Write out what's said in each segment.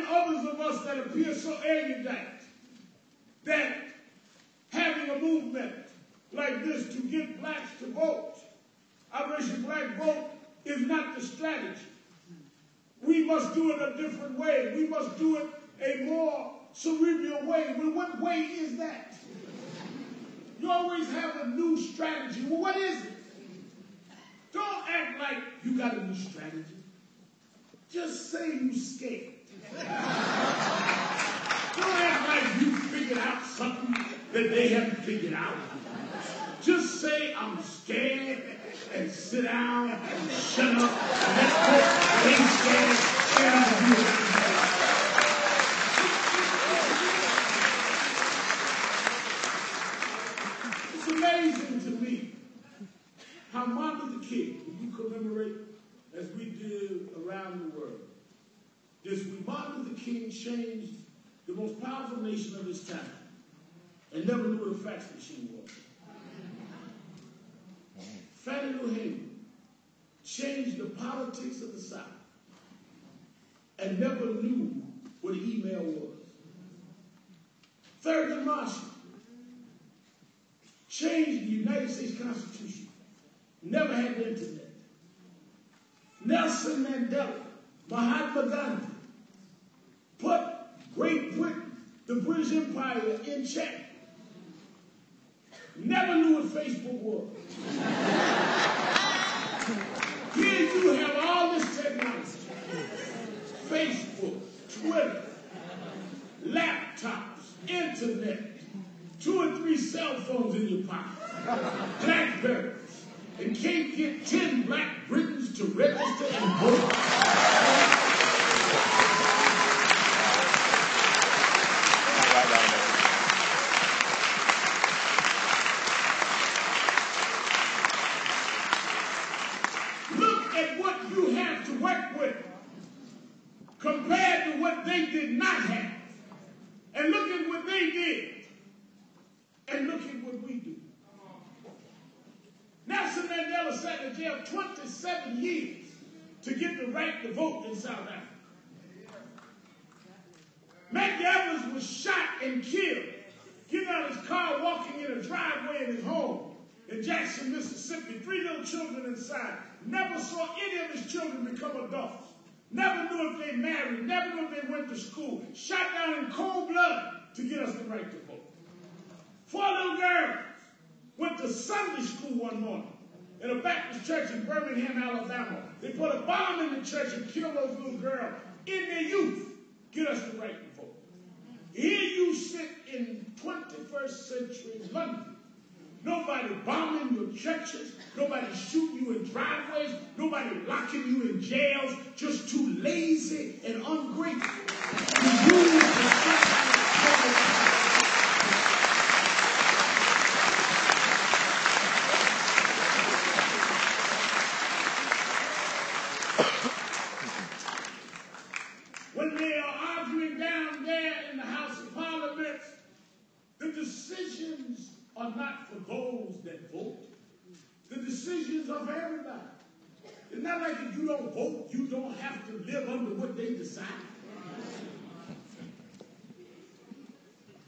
Others of us that appear so erudite that having a movement like this to get blacks to vote, Operation Black Vote, is not the strategy. We must do it a different way. We must do it a more cerebral way. Well, what way is that? You always have a new strategy. Well, what is it? Don't act like you got a new strategy. Just say you scared. Don't act like you figured out something that they haven't figured out. Just say I'm scared and sit down and shut up and let's go. I ain't scared and I'll do it. It's amazing to me how Martin Luther King, who you commemorate as we did around the world, this week, Martin Luther King changed the most powerful nation of his time and never knew what a fax machine was. Fannie Lou Hamer changed the politics of the South and never knew what email was. Thurgood Marshall changed the United States Constitution, never had the internet. Nelson Mandela, Mahatma Gandhi, put Great Britain, the British Empire, in check. Never knew what Facebook was. Here you have all this technology. Facebook, Twitter, laptops, internet, 2 or 3 cell phones in your pocket, Blackberries, and can't get 10 black Britons to register and vote. Look at what you have to work with compared to what they did not have. And look at what they did. And look at what we do. Nelson Mandela sat in jail 27 years to get the right to vote in South Africa. Medgar Evers was shot and killed, getting out of his car, walking in a driveway in his home in Jackson, Mississippi. 3 little children inside. Never saw any of his children become adults. Never knew if they married. Never knew if they went to school. Shot down in cold blood to get us the right to vote. 4 little girls went to Sunday school one morning in a Baptist church in Birmingham, Alabama. They put a bomb in the church and killed those little girls in their youth. Get us the right to vote. Here you sit in 21st century London. Nobody bombing your churches. Nobody shooting you in driveways. Nobody locking you in jails. Just too lazy and ungrateful to use the when they are arguing down there in the House of Parliament, the decisions are not for those that vote. The decisions are for everybody. It's not like if you don't vote, you don't have to live under what they decide.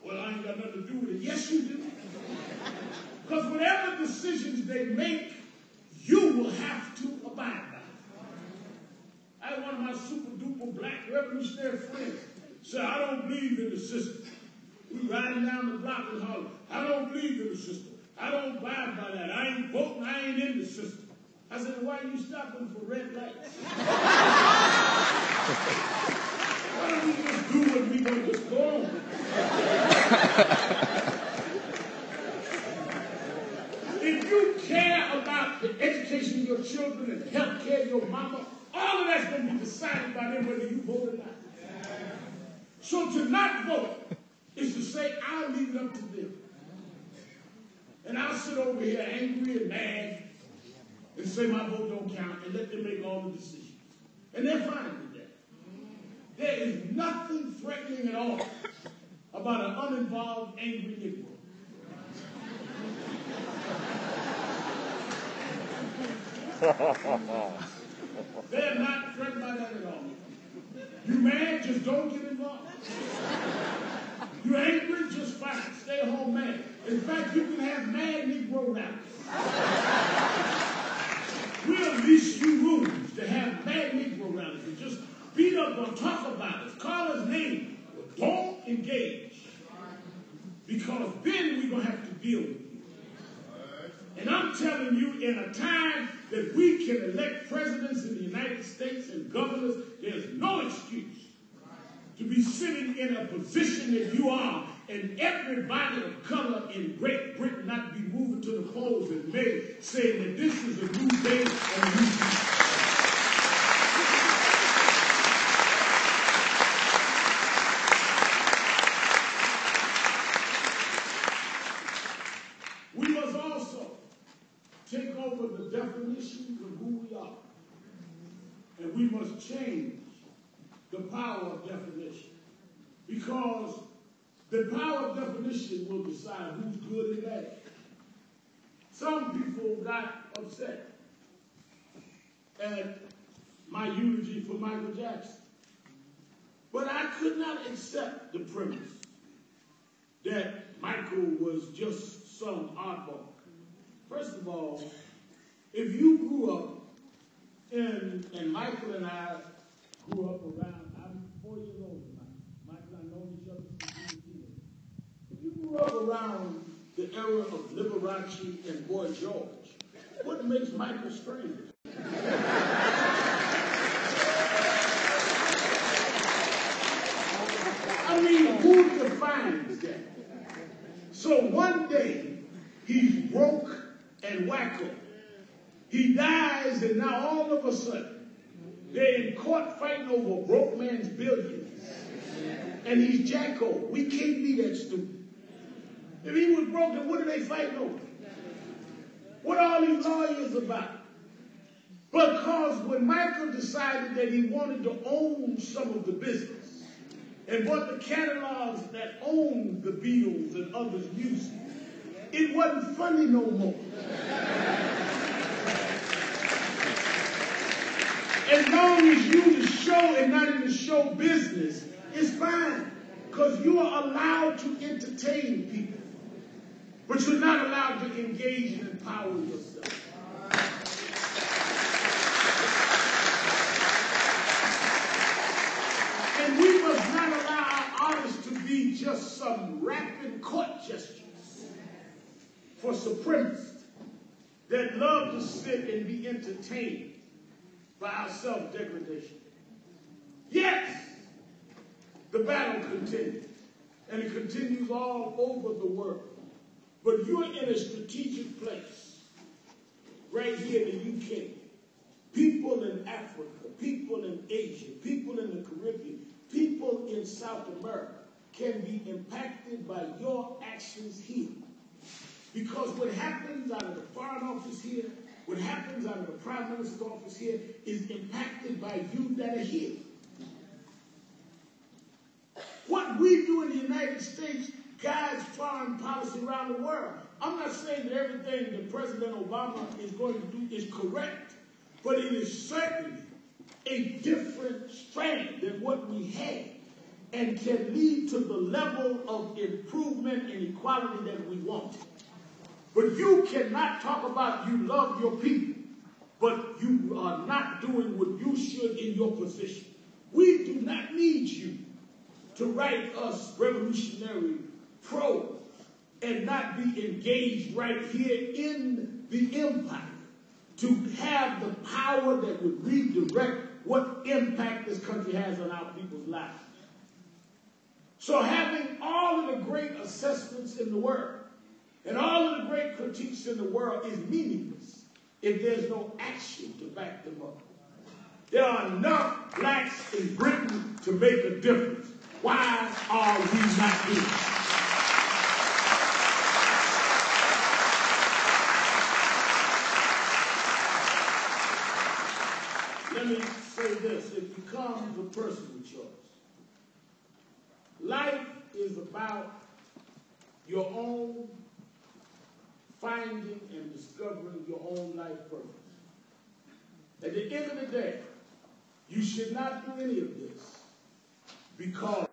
Well, I ain't got nothing to do with it. Yes, you do. Because whatever decisions they make, you will have to abide by. I had one of my super duper black revolutionary friends say, I don't believe in the system. We riding down the block and holler, I don't believe in the system. I don't abide by that. I ain't voting. I ain't in the system. I said, why are you stopping for red lights? Why don't we just do what we want to just go on? If you care about the education of your children and the health care of your mama, all of that's going to be decided by them whether you vote or not. So to not vote is to say, I'll leave it up to them. And I'll sit over here angry and mad and say my vote don't count and let them make all the decisions. And they're fine with that. There is nothing threatening at all about an uninvolved, angry Negro. They're not threatened by that at all. You mad, just don't get You're angry? Just fine. Stay home mad. In fact, you can have mad Negro rallies. We'll lease you rooms to have mad Negro rallies and just beat up or talk about us, call us names, but don't engage. Because then we're going to have to deal with you. And I'm telling you, in a time that we can elect presidents in the United States and governors, there's no excuse to be sitting in a position that you are and everybody of color in Great Britain not be moving to the polls in May saying that this is a new day and a new time. We must also take over the definitions of who we are. And we must change the power of definition. Because the power of definition will decide who's good and bad. Some people got upset at my eulogy for Michael Jackson. But I could not accept the premise that Michael was just some oddball. First of all, if you grew up and Michael and I grew up around, I'm 4 years old now. Michael and I know each other since we were kids. If you grew up around the era of Liberace and Boy George, what makes Michael strange? I mean, who defines that? So one day, he's broke and wacko. He dies, and now all of a sudden, they're in court fighting over a broke man's billions. And he's Jacko. We can't be that stupid. If he was broke, then what are they fighting over? What are all these lawyers about? Because when Michael decided that he wanted to own some of the business and bought the catalogs that owned the Beatles and others' music, it wasn't funny no more. As long as you the show and not in the show business, it's fine. Because you are allowed to entertain people. But you're not allowed to engage and empower yourself. And we must not allow our artists to be just some rapid court gestures for supremacists that love to sit and be entertained by our self-degradation. Yes, the battle continues, and it continues all over the world. But you're in a strategic place, right here in the UK. People in Africa, people in Asia, people in the Caribbean, people in South America can be impacted by your actions here. Because what happens out of the Foreign Office here, what happens out of the Prime Minister's office here is impacted by you that are here. What we do in the United States guides foreign policy around the world. I'm not saying that everything that President Obama is going to do is correct, but it is certainly a different strand than what we had and can lead to the level of improvement and equality that we want. But you cannot talk about you love your people, but you are not doing what you should in your position. We do not need you to write us revolutionary prose and not be engaged right here in the empire to have the power that would redirect what impact this country has on our people's lives. So having all of the great assessments in the world and all of the great critiques in the world is meaningless if there's no action to back them up. There are enough blacks in Britain to make a difference. Why are we not doing it? Let me say this. It becomes a personal choice. Life is about your own finding and discovering your own life purpose. At the end of the day, you should not do any of this because